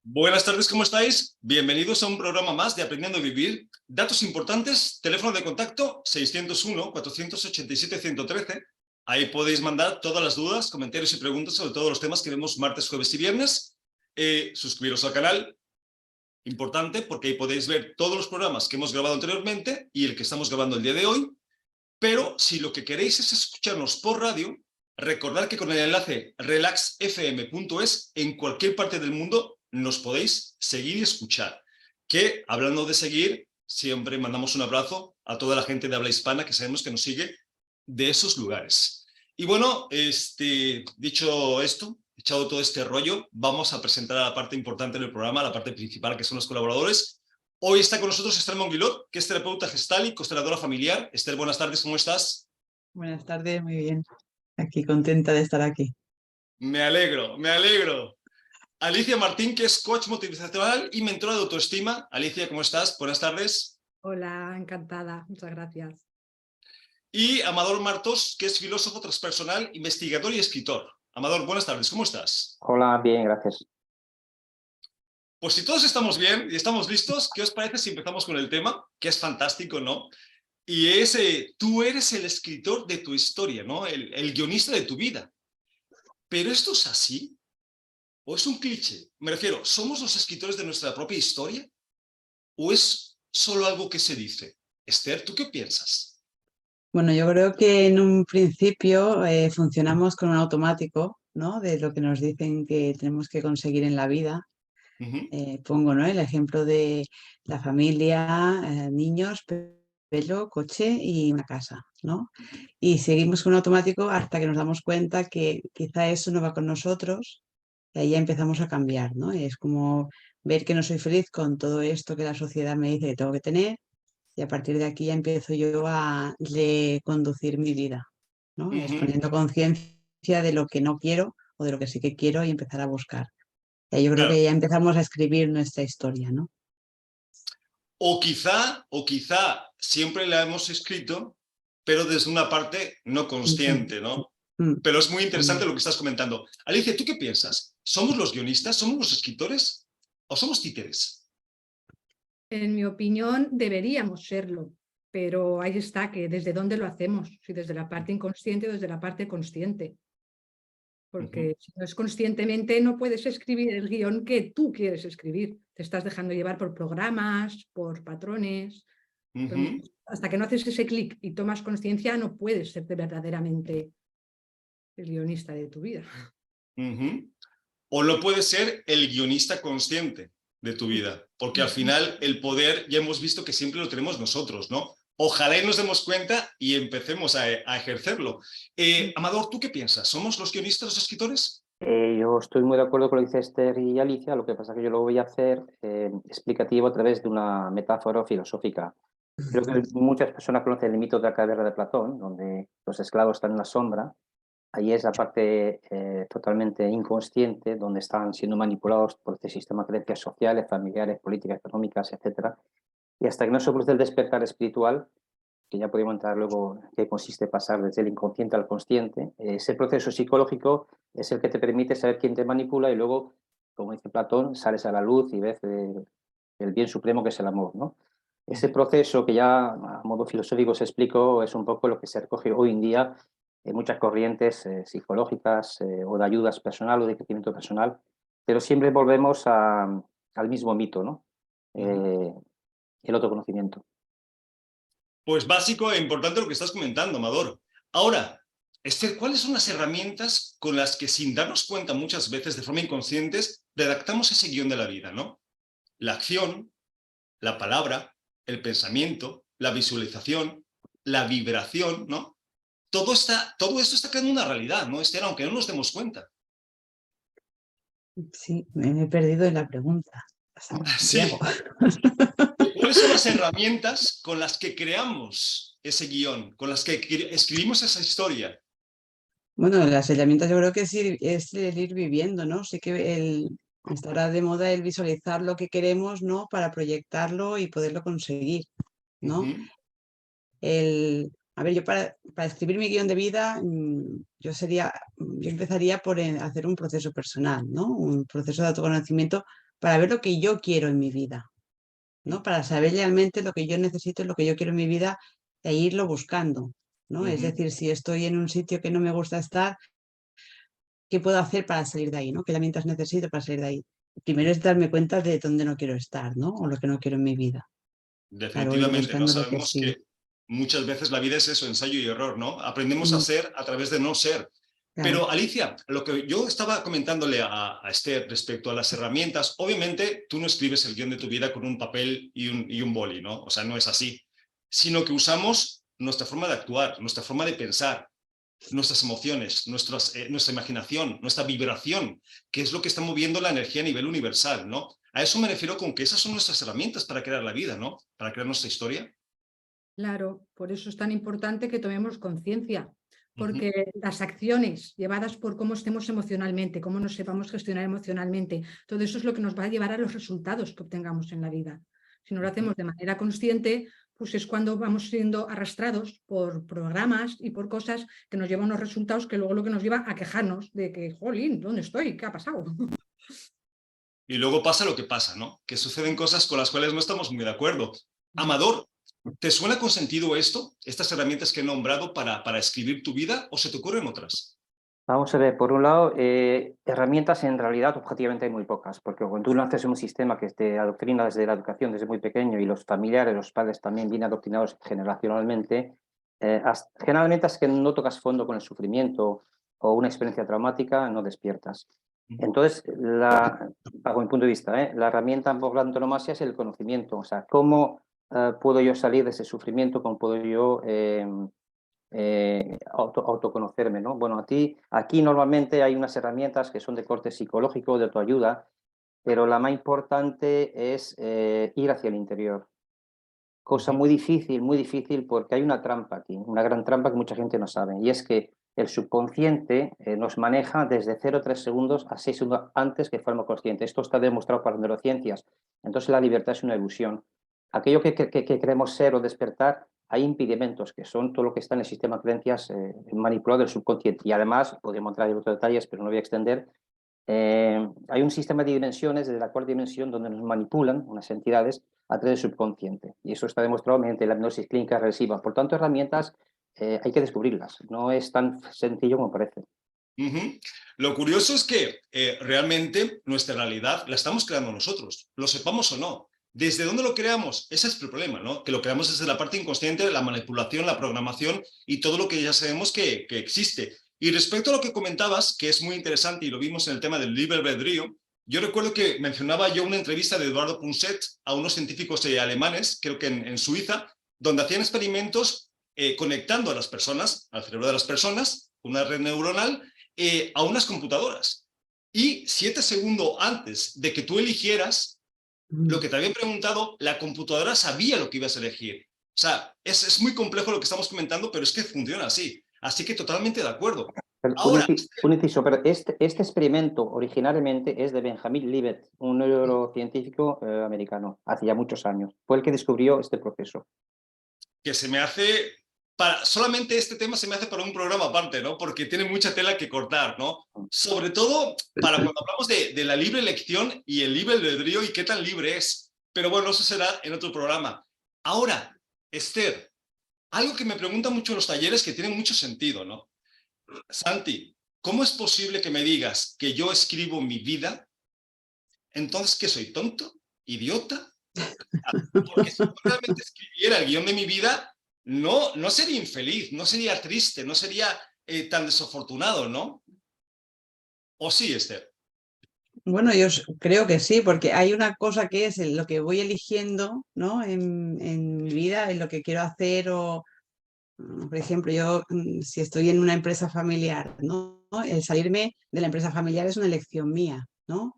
Buenas tardes, ¿cómo estáis? Bienvenidos a un programa más de Aprendiendo a Vivir. Datos importantes, teléfono de contacto 601-487-113. Ahí podéis mandar todas las dudas, comentarios y preguntas sobre todos los temas que vemos martes, jueves y viernes. Suscribiros al canal, importante, porque ahí podéis ver todos los programas que hemos grabado anteriormente y el que estamos grabando el día de hoy. Pero si lo que queréis es escucharnos por radio, recordad que con el enlace relaxfm.es en cualquier parte del mundo nos podéis seguir y escuchar. Que, hablando de seguir, siempre mandamos un abrazo a toda la gente de habla hispana que sabemos que nos sigue de esos lugares. Y bueno, dicho esto, echado todo este rollo, vamos a presentar a la parte importante del programa, la parte principal, que son los colaboradores. Hoy está con nosotros Esther Monguilot, que es terapeuta gestal y consteladora familiar. Esther, buenas tardes, ¿cómo estás? Buenas tardes, muy bien. Aquí contenta de estar aquí. Me alegro, me alegro. Alicia Martín, que es coach motivacional y mentora de autoestima. Alicia, ¿cómo estás? Buenas tardes. Hola, encantada, muchas gracias. Y Amador Martos, que es filósofo transpersonal, investigador y escritor. Amador, buenas tardes, ¿cómo estás? Hola, bien, gracias. Pues si todos estamos bien y estamos listos, ¿qué os parece si empezamos con el tema? Que es fantástico, ¿no? Y es, tú eres el escritor de tu historia, ¿no? El guionista de tu vida. ¿Pero esto es así? ¿O es un cliché? Me refiero, ¿somos los escritores de nuestra propia historia? ¿O es solo algo que se dice? Esther, ¿tú qué piensas? Bueno, yo creo que en un principio funcionamos con un automático, ¿no? De lo que nos dicen que tenemos que conseguir en la vida. Pongo, ¿no? El ejemplo de la familia, niños, pelo, coche y una casa, ¿no? Y seguimos con un automático hasta que nos damos cuenta que quizá eso no va con nosotros y ahí ya empezamos a cambiar, ¿no? Es como ver que no soy feliz con todo esto que la sociedad me dice que tengo que tener y a partir de aquí ya empiezo yo a reconducir mi vida, ¿no? Es poniendo conciencia de lo que no quiero o de lo que sí que quiero y empezar a buscar. Ya yo creo Claro. que ya empezamos a escribir nuestra historia, ¿no? O quizá siempre la hemos escrito, pero desde una parte no consciente, ¿no? Pero es muy interesante lo que estás comentando. Alicia, ¿tú qué piensas? ¿Somos los guionistas? ¿Somos los escritores? ¿O somos títeres? En mi opinión, deberíamos serlo, pero ahí está, que desde dónde lo hacemos, si desde la parte inconsciente o desde la parte consciente. Porque si no es conscientemente, no puedes escribir el guión que tú quieres escribir. Te estás dejando llevar por programas, por patrones. Entonces, hasta que no haces ese clic y tomas conciencia, no puedes ser verdaderamente el guionista de tu vida. O no puede ser el guionista consciente de tu vida, porque al final el poder ya hemos visto que siempre lo tenemos nosotros, ¿no? Ojalá y nos demos cuenta y empecemos a ejercerlo. Amador, ¿tú qué piensas? ¿Somos los guionistas, los escritores? Yo estoy muy de acuerdo con lo que dice Esther y Alicia, lo que pasa es que yo lo voy a hacer explicativo a través de una metáfora filosófica. Creo que muchas personas conocen el mito de la caverna de Platón, donde los esclavos están en la sombra. Ahí es la parte totalmente inconsciente, donde están siendo manipulados por este sistema de creencias sociales, familiares, políticas, económicas, etcétera. Y hasta que no se produce el despertar espiritual, que ya podemos entrar luego en qué consiste pasar desde el inconsciente al consciente, ese proceso psicológico es el que te permite saber quién te manipula y luego, como dice Platón, sales a la luz y ves el bien supremo que es el amor, ¿no? Ese proceso que ya a modo filosófico se explicó es un poco lo que se recoge hoy en día en muchas corrientes psicológicas o de ayudas personal o de crecimiento personal, pero siempre volvemos al mismo mito, ¿no? El autoconocimiento. Pues básico e importante lo que estás comentando, Amador. Ahora, Esther, ¿cuáles son las herramientas con las que, sin darnos cuenta muchas veces de forma inconsciente, redactamos ese guión de la vida, ¿no? La acción, la palabra, el pensamiento, la visualización, la vibración, ¿no? Todo esto está creando una realidad, ¿no, Esther? Aunque no nos demos cuenta. Sí, me he perdido en la pregunta. Sí. ¿Cuáles son las herramientas con las que creamos ese guión, con las que escribimos esa historia? Bueno, las herramientas yo creo que sí, es el ir viviendo, ¿no? Sí que estará de moda el visualizar lo que queremos, ¿no? Para proyectarlo y poderlo conseguir, ¿no? A ver, yo para escribir mi guión de vida, yo empezaría por hacer un proceso personal, ¿no? Un proceso de autoconocimiento para ver lo que yo quiero en mi vida, ¿no? Para saber realmente lo que yo necesito y lo que yo quiero en mi vida e irlo buscando, ¿no? Es decir, si estoy en un sitio que no me gusta estar, ¿qué puedo hacer para salir de ahí, ¿no? ¿Qué herramientas necesito para salir de ahí? Primero es darme cuenta de dónde no quiero estar, ¿no? O lo que no quiero en mi vida. Claro, ir Definitivamente, ¿no? buscando lo que Sabemos sí. que muchas veces la vida es eso, ensayo y error, ¿no? Aprendemos a Mm, ser a través de no ser. claro. Pero Alicia, lo que yo estaba comentándole a Esther respecto a las herramientas, obviamente tú no escribes el guión de tu vida con un papel y un boli, ¿no? O sea, no es así, sino que usamos nuestra forma de actuar, nuestra forma de pensar, nuestras emociones, nuestra imaginación, nuestra vibración, que es lo que está moviendo la energía a nivel universal, ¿no? A eso me refiero con que esas son nuestras herramientas para crear la vida, ¿no? Para crear nuestra historia. Claro, por eso es tan importante que tomemos conciencia, porque las acciones llevadas por cómo estemos emocionalmente, cómo nos sepamos gestionar emocionalmente, todo eso es lo que nos va a llevar a los resultados que obtengamos en la vida. Si no lo hacemos de manera consciente, pues es cuando vamos siendo arrastrados por programas y por cosas que nos llevan a unos resultados que luego lo que nos lleva a quejarnos de que, jolín, ¿dónde estoy? ¿Qué ha pasado? Y luego pasa lo que pasa, ¿no? Que suceden cosas con las cuales no estamos muy de acuerdo. Amador, ¿te suena con sentido esto? ¿Estas herramientas que he nombrado para escribir tu vida o se te ocurren otras? Vamos a ver, por un lado, herramientas en realidad objetivamente hay muy pocas, porque cuando tú naces en un sistema que te adoctrina desde la educación desde muy pequeño y los familiares, los padres también vienen adoctrinados generacionalmente, generalmente es que no tocas fondo con el sufrimiento o una experiencia traumática, no despiertas. Entonces, bajo mi punto de vista, la herramienta por antonomasia es el conocimiento, o sea, cómo puedo yo salir de ese sufrimiento, cómo puedo yo autoconocerme, ¿no? Bueno, aquí normalmente hay unas herramientas que son de corte psicológico, de autoayuda, pero la más importante es ir hacia el interior. Cosa muy difícil, porque hay una trampa aquí, una gran trampa que mucha gente no sabe, y es que el subconsciente nos maneja desde 0,3 segundos a 6 segundos antes que forma consciente. Esto está demostrado por las neurociencias. Entonces la libertad es una ilusión. Aquello que queremos ser o despertar, hay impedimentos, que son todo lo que está en el sistema de creencias manipulado del subconsciente. Y además, podríamos entrar en otros detalles, pero no voy a extender, hay un sistema de dimensiones, desde la cuarta dimensión, donde nos manipulan unas entidades a través del subconsciente. Y eso está demostrado mediante la hipnosis clínica regresiva. Por tanto, herramientas hay que descubrirlas. No es tan sencillo como parece. Lo curioso es que realmente nuestra realidad la estamos creando nosotros, lo sepamos o no. ¿Desde dónde lo creamos? Ese es el problema, ¿no? Que lo creamos desde la parte inconsciente, la manipulación, la programación y todo lo que ya sabemos que existe. Y respecto a lo que comentabas, que es muy interesante y lo vimos en el tema del libre albedrío, yo recuerdo que mencionaba yo una entrevista de Eduardo Punset a unos científicos alemanes, creo que en Suiza, donde hacían experimentos conectando a las personas, al cerebro de las personas, una red neuronal, a unas computadoras. Y 7 segundos antes de que tú eligieras lo que te habían preguntado, la computadora sabía lo que ibas a elegir. O sea, es muy complejo lo que estamos comentando, pero es que funciona así. Así que totalmente de acuerdo. Ahora, un inciso, pero este experimento originariamente es de Benjamin Libet, un neurocientífico americano, hace ya muchos años. Fue el que descubrió este proceso. Que se me hace, solamente este tema se me hace para un programa aparte, ¿no? Porque tiene mucha tela que cortar, ¿no? Sobre todo para cuando hablamos de la libre elección y el libre albedrío y qué tan libre es. Pero bueno, eso será en otro programa. Ahora, Esther, algo que me preguntan mucho en los talleres que tiene mucho sentido, ¿no? Santi, ¿cómo es posible que me digas que yo escribo mi vida? Entonces, ¿qué soy? ¿Tonto? ¿Idiota? Porque si yo realmente escribiera el guión de mi vida, no sería infeliz, no sería triste, no sería tan desafortunado, ¿no? ¿O sí, Esther? Bueno, yo creo que sí, porque hay una cosa que es lo que voy eligiendo, ¿no? En mi vida, en lo que quiero hacer o, por ejemplo, yo si estoy en una empresa familiar, ¿no? El salirme de la empresa familiar es una elección mía, ¿no?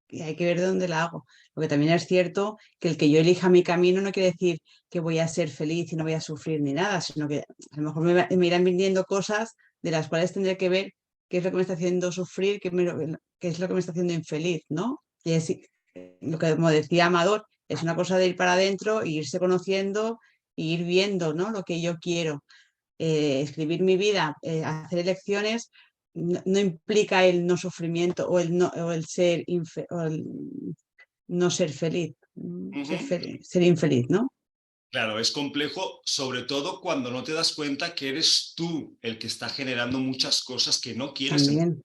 Y hay que ver de dónde la hago. Lo que también es cierto que el que yo elija mi camino no quiere decir que voy a ser feliz y no voy a sufrir ni nada, sino que a lo mejor me irán viniendo cosas de las cuales tendré que ver qué es lo que me está haciendo sufrir, qué es lo que me está haciendo infeliz, ¿no? Y así, lo que, como decía Amador, es una cosa de ir para adentro e irse conociendo e ir viendo, ¿no? Lo que yo quiero. Escribir mi vida, hacer elecciones, no implica el no sufrimiento o el ser no ser feliz, ser infeliz, ¿no? Claro, es complejo, sobre todo cuando no te das cuenta que eres tú el que está generando muchas cosas que no quieres. También.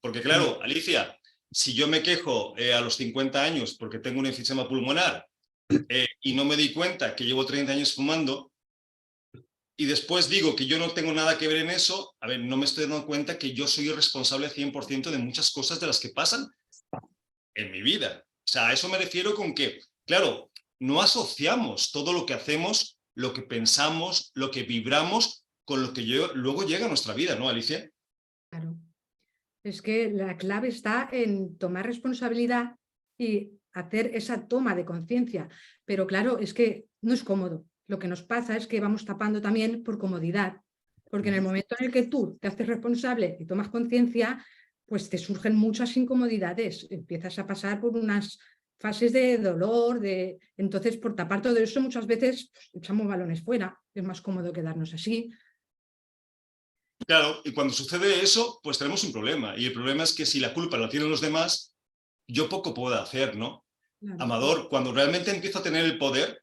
Porque claro, Alicia, si yo me quejo a los 50 años porque tengo un enfisema pulmonar y no me di cuenta que llevo 30 años fumando, y después digo que yo no tengo nada que ver en eso, a ver, no me estoy dando cuenta que yo soy el responsable 100% de muchas cosas de las que pasan en mi vida. O sea, a eso me refiero con que, claro, no asociamos todo lo que hacemos, lo que pensamos, lo que vibramos, con lo que luego llega a nuestra vida, ¿no, Alicia? Claro. Es que la clave está en tomar responsabilidad y hacer esa toma de conciencia. Pero claro, es que no es cómodo. Lo que nos pasa es que vamos tapando también por comodidad. Porque en el momento en el que tú te haces responsable y tomas conciencia, pues te surgen muchas incomodidades. Empiezas a pasar por unas fases de dolor, entonces por tapar todo eso muchas veces pues, echamos balones fuera. Es más cómodo quedarnos así. Claro, y cuando sucede eso, pues tenemos un problema. Y el problema es que si la culpa la tienen los demás, yo poco puedo hacer, ¿no? Claro. Amador, cuando realmente empiezo a tener el poder,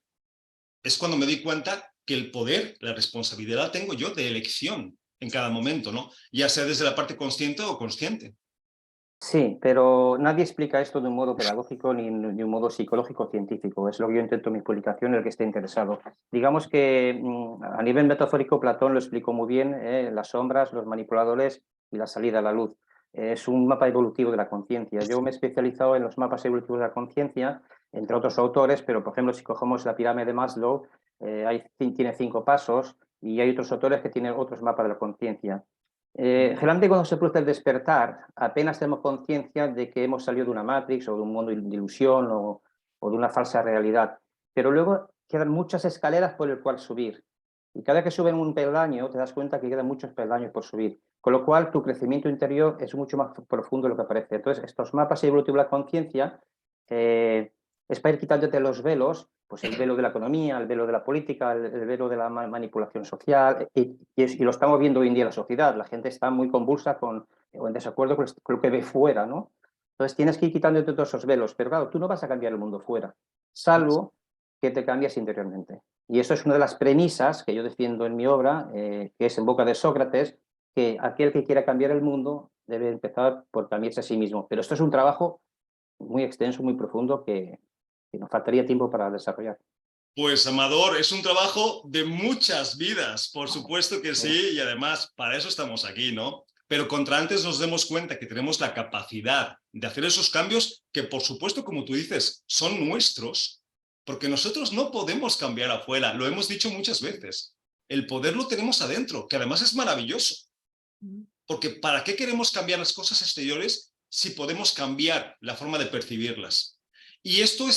es cuando me di cuenta que el poder, la responsabilidad la tengo yo de elección en cada momento, ¿no? Ya sea desde la parte consciente o consciente. Sí, pero nadie explica esto de un modo pedagógico ni de un modo psicológico científico. Es lo que yo intento en mi publicación, el que esté interesado. Digamos que a nivel metafórico Platón lo explicó muy bien, las sombras, los manipuladores y la salida a la luz. Es un mapa evolutivo de la conciencia. Yo me he especializado en los mapas evolutivos de la conciencia, entre otros autores, pero por ejemplo si cogemos la pirámide de Maslow, tiene 5 pasos y hay otros autores que tienen otros mapas de la conciencia. Generalmente cuando se produce el despertar, apenas tenemos conciencia de que hemos salido de una Matrix o de un mundo de ilusión o de una falsa realidad. Pero luego quedan muchas escaleras por el cual subir. Y cada vez que suben un peldaño, te das cuenta que quedan muchos peldaños por subir. Con lo cual, tu crecimiento interior es mucho más profundo de lo que parece. Entonces, estos mapas evolutivos de la conciencia es para ir quitándote los velos, pues el velo de la economía, el velo de la política, el velo de la manipulación social, y lo estamos viendo hoy en día en la sociedad. La gente está muy convulsa o en desacuerdo con lo que ve fuera, ¿no? Entonces tienes que ir quitándote todos esos velos, pero claro, tú no vas a cambiar el mundo fuera, salvo que te cambies interiormente. Y eso es una de las premisas que yo defiendo en mi obra, que es en boca de Sócrates, que aquel que quiera cambiar el mundo debe empezar por cambiarse a sí mismo. Pero esto es un trabajo muy extenso, muy profundo, que nos faltaría tiempo para desarrollar. Pues, Amador, es un trabajo de muchas vidas, por supuesto que sí, y además para eso estamos aquí, ¿no? Pero contra antes nos demos cuenta que tenemos la capacidad de hacer esos cambios que, por supuesto, como tú dices, son nuestros, porque nosotros no podemos cambiar afuera, lo hemos dicho muchas veces. El poder lo tenemos adentro, que además es maravilloso. Porque ¿para qué queremos cambiar las cosas exteriores si podemos cambiar la forma de percibirlas? Y esto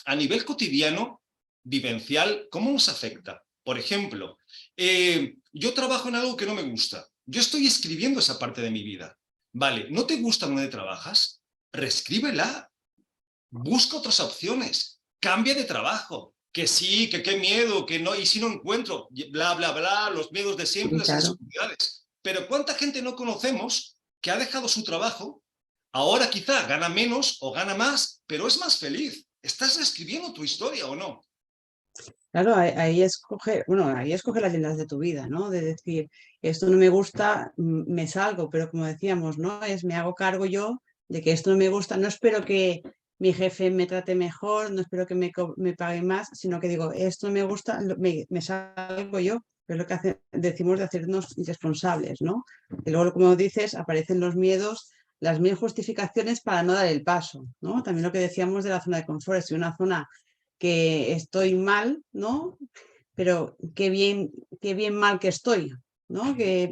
a nivel cotidiano, vivencial, ¿cómo nos afecta? Por ejemplo, yo trabajo en algo que no me gusta. Yo estoy escribiendo esa parte de mi vida. Vale, ¿no te gusta donde trabajas? Reescríbela. Busca otras opciones. Cambia de trabajo. Que sí, que qué miedo, que no, y si no encuentro, bla, bla, bla, los miedos de siempre, las inseguridades. Pero ¿cuánta gente no conocemos que ha dejado su trabajo? Ahora quizá gana menos o gana más, pero es más feliz. ¿Estás reescribiendo tu historia o no? Claro, ahí escoge las riendas de tu vida, ¿no? De decir, esto no me gusta, me salgo, pero como decíamos, ¿no? Me hago cargo yo de que esto no me gusta, no espero que mi jefe me trate mejor, no espero que me pague más, sino que digo, esto no me gusta, me salgo yo, que es lo que decimos de hacernos responsables, ¿no? Y luego, como dices, aparecen los miedos, las mil justificaciones para no dar el paso, ¿no? También lo que decíamos de la zona de confort, es una zona que estoy mal, ¿no? Pero qué bien mal que estoy, ¿no? Que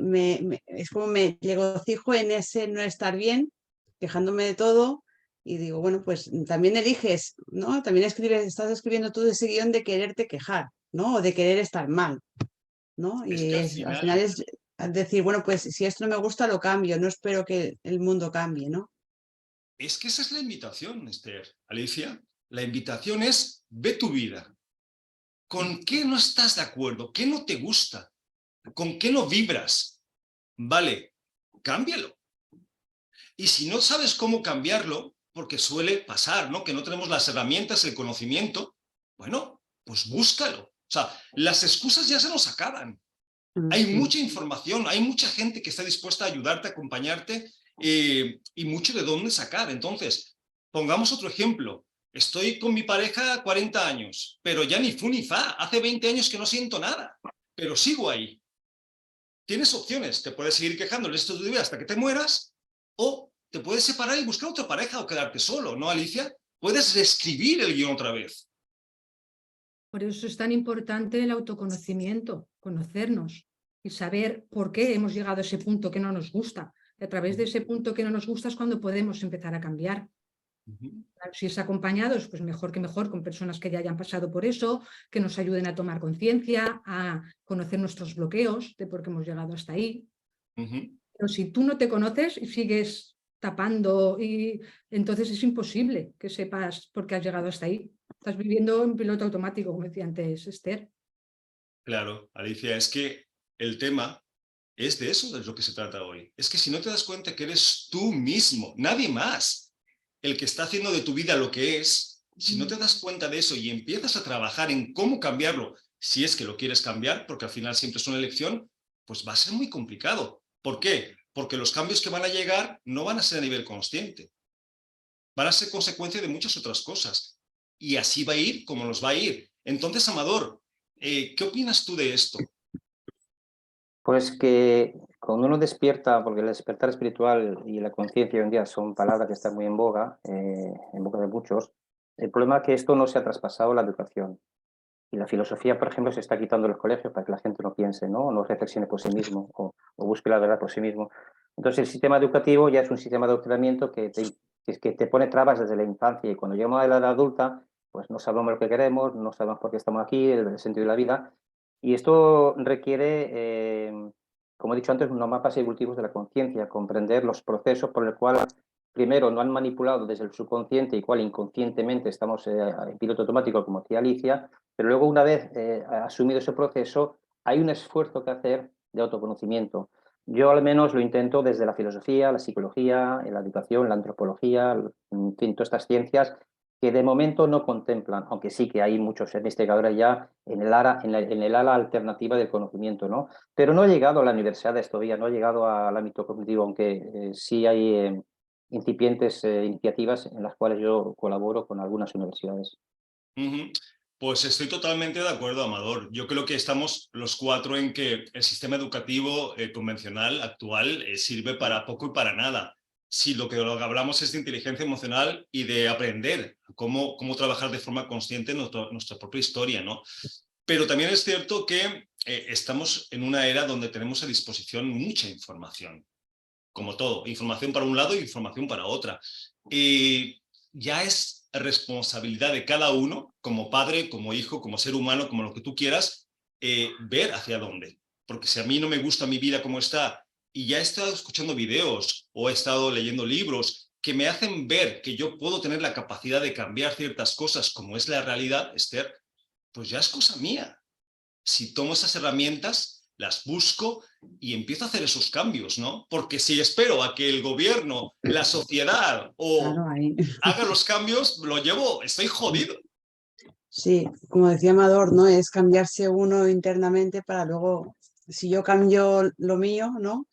es como me regocijo en ese no estar bien, quejándome de todo, y digo, bueno, pues también eliges, ¿no? También estás escribiendo tú ese guión de quererte quejar, ¿no? O de querer estar mal, ¿no? Es Y que al final es decir, bueno, pues si esto no me gusta, lo cambio, no espero que el mundo cambie, ¿no? Es que esa es la invitación, Esther. Alicia, la invitación es, ve tu vida. ¿Con qué no estás de acuerdo? ¿Qué no te gusta? ¿Con qué no vibras? Vale, cámbialo. Y si no sabes cómo cambiarlo, porque suele pasar, ¿no? Que no tenemos las herramientas, el conocimiento. Bueno, pues búscalo. O sea, las excusas ya se nos acaban. Hay mucha información, hay mucha gente que está dispuesta a ayudarte, a acompañarte, y mucho de dónde sacar. Entonces, pongamos otro ejemplo. Estoy con mi pareja 40 años, pero ya ni fu ni fa. Hace 20 años que no siento nada, pero sigo ahí. Tienes opciones. Te puedes seguir quejando el resto de tu vida hasta que te mueras, o te puedes separar y buscar otra pareja o quedarte solo, ¿no, Alicia? Puedes reescribir el guión otra vez. Por eso es tan importante el autoconocimiento, conocernos y saber por qué hemos llegado a ese punto que no nos gusta. Y a través de ese punto que no nos gusta es cuando podemos empezar a cambiar. Claro, si es acompañados, pues mejor que mejor, con personas que ya hayan pasado por eso, que nos ayuden a tomar conciencia, a conocer nuestros bloqueos de por qué hemos llegado hasta ahí. Pero si tú no te conoces y sigues tapando, y entonces es imposible que sepas por qué has llegado hasta ahí. Estás viviendo en piloto automático, como decía antes Esther. Claro, Alicia, es que el tema es de eso de lo que se trata hoy. Es que si no te das cuenta que eres tú mismo, nadie más, el que está haciendo de tu vida lo que es, si no te das cuenta de eso y empiezas a trabajar en cómo cambiarlo, si es que lo quieres cambiar, porque al final siempre es una elección, pues va a ser muy complicado. ¿Por qué? Porque los cambios que van a llegar no van a ser a nivel consciente. Van a ser consecuencia de muchas otras cosas. Y así va a ir como nos va a ir. Entonces, Amador, ¿qué opinas tú de esto? Pues que cuando uno despierta, porque el despertar espiritual y la conciencia hoy en día son palabras que están muy en boga de muchos, el problema es que esto no se ha traspasado a la educación. Y la filosofía, por ejemplo, se está quitando en los colegios para que la gente no piense, no reflexione por sí mismo o busque la verdad por sí mismo. Entonces, el sistema educativo ya es un sistema de adoctrinamiento que te pone trabas desde la infancia, y cuando llegamos a la edad adulta, pues no sabemos lo que queremos, no sabemos por qué estamos aquí, el sentido de la vida. Y esto requiere, como he dicho antes, unos mapas evolutivos de la conciencia, comprender los procesos por el cual primero no han manipulado desde el subconsciente y cual inconscientemente estamos en piloto automático, como decía Alicia, pero luego una vez asumido ese proceso, hay un esfuerzo que hacer de autoconocimiento. Yo al menos lo intento desde la filosofía, la psicología, la educación, la antropología, en fin, todas estas ciencias que de momento no contemplan, aunque sí que hay muchos investigadores ya en el ala alternativa del conocimiento, ¿no? Pero no he llegado a la universidad todavía, no he llegado al ámbito cognitivo, aunque sí hay incipientes iniciativas en las cuales yo colaboro con algunas universidades. Pues estoy totalmente de acuerdo, Amador. Yo creo que estamos los cuatro en que el sistema educativo convencional actual sirve para poco y para nada. Si lo que hablamos es de inteligencia emocional y de aprender cómo trabajar de forma consciente nuestra propia historia, ¿no? Pero también es cierto que estamos en una era donde tenemos a disposición mucha información. Como todo, información para un lado y información para otra. Ya es responsabilidad de cada uno, como padre, como hijo, como ser humano, como lo que tú quieras, ver hacia dónde. Porque si a mí no me gusta mi vida como está, y ya he estado escuchando videos o he estado leyendo libros que me hacen ver que yo puedo tener la capacidad de cambiar ciertas cosas como es la realidad, Esther, pues ya es cosa mía. Si tomo esas herramientas, las busco y empiezo a hacer esos cambios, ¿no? Porque si espero a que el gobierno, la sociedad Claro, haga los cambios, estoy jodido. Sí, como decía Amador, ¿no? Es cambiarse uno internamente para luego, si yo cambio lo mío, ¿no?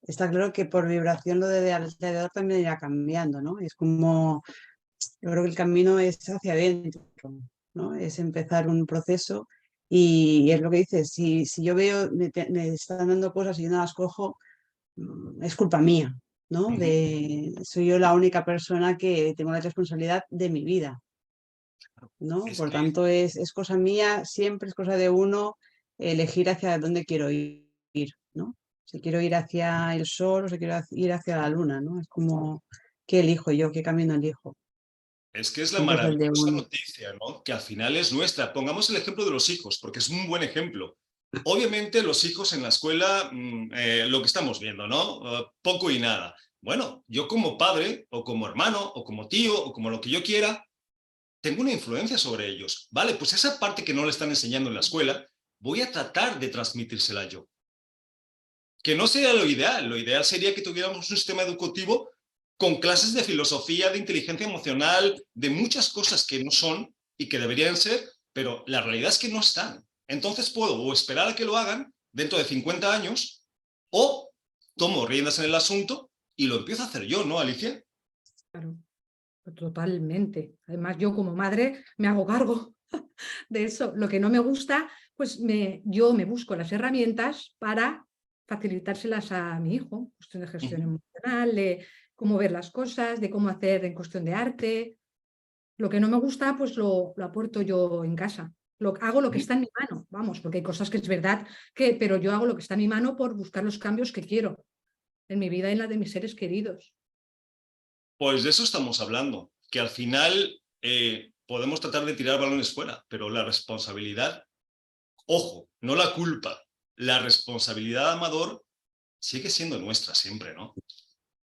Está claro que por vibración lo de alrededor también irá cambiando, ¿no? Es como, yo creo que el camino es hacia adentro, ¿no? Es empezar un proceso y es lo que dices, si yo veo, me están dando cosas y yo no las cojo, es culpa mía, ¿no? Soy yo la única persona que tengo la responsabilidad de mi vida, ¿no? Por tanto, es cosa mía, siempre es cosa de uno elegir hacia dónde quiero ir, ¿no? Si quiero ir hacia el sol o si quiero ir hacia la luna, ¿no? Es como, ¿qué elijo yo? ¿Qué camino elijo? Es que es la Siempre es el de maravillosa uno. noticia, ¿no? Que al final es nuestra. Pongamos el ejemplo de los hijos, porque es un buen ejemplo. Obviamente los hijos en la escuela, lo que estamos viendo, ¿no? Poco y nada. Bueno, yo como padre, o como hermano, o como tío, o como lo que yo quiera, tengo una influencia sobre ellos. Vale, pues esa parte que no le están enseñando en la escuela, voy a tratar de transmitírsela yo. Que no sea lo ideal sería que tuviéramos un sistema educativo con clases de filosofía, de inteligencia emocional, de muchas cosas que no son y que deberían ser, pero la realidad es que no están. Entonces puedo o esperar a que lo hagan dentro de 50 años o tomo riendas en el asunto y lo empiezo a hacer yo, ¿no, Alicia? Claro, totalmente. Además, yo como madre me hago cargo de eso. Lo que no me gusta, pues yo me busco las herramientas para facilitárselas a mi hijo. Cuestión de gestión emocional, de cómo ver las cosas, de cómo hacer en cuestión de arte. Lo que no me gusta, pues lo aporto yo en casa. Hago lo que está en mi mano, vamos, porque hay cosas que es verdad pero yo hago lo que está en mi mano por buscar los cambios que quiero en mi vida y en la de mis seres queridos. Pues de eso estamos hablando, que al final podemos tratar de tirar balones fuera, pero la responsabilidad, ojo, no la culpa, la responsabilidad, Amador, sigue siendo nuestra siempre, ¿no?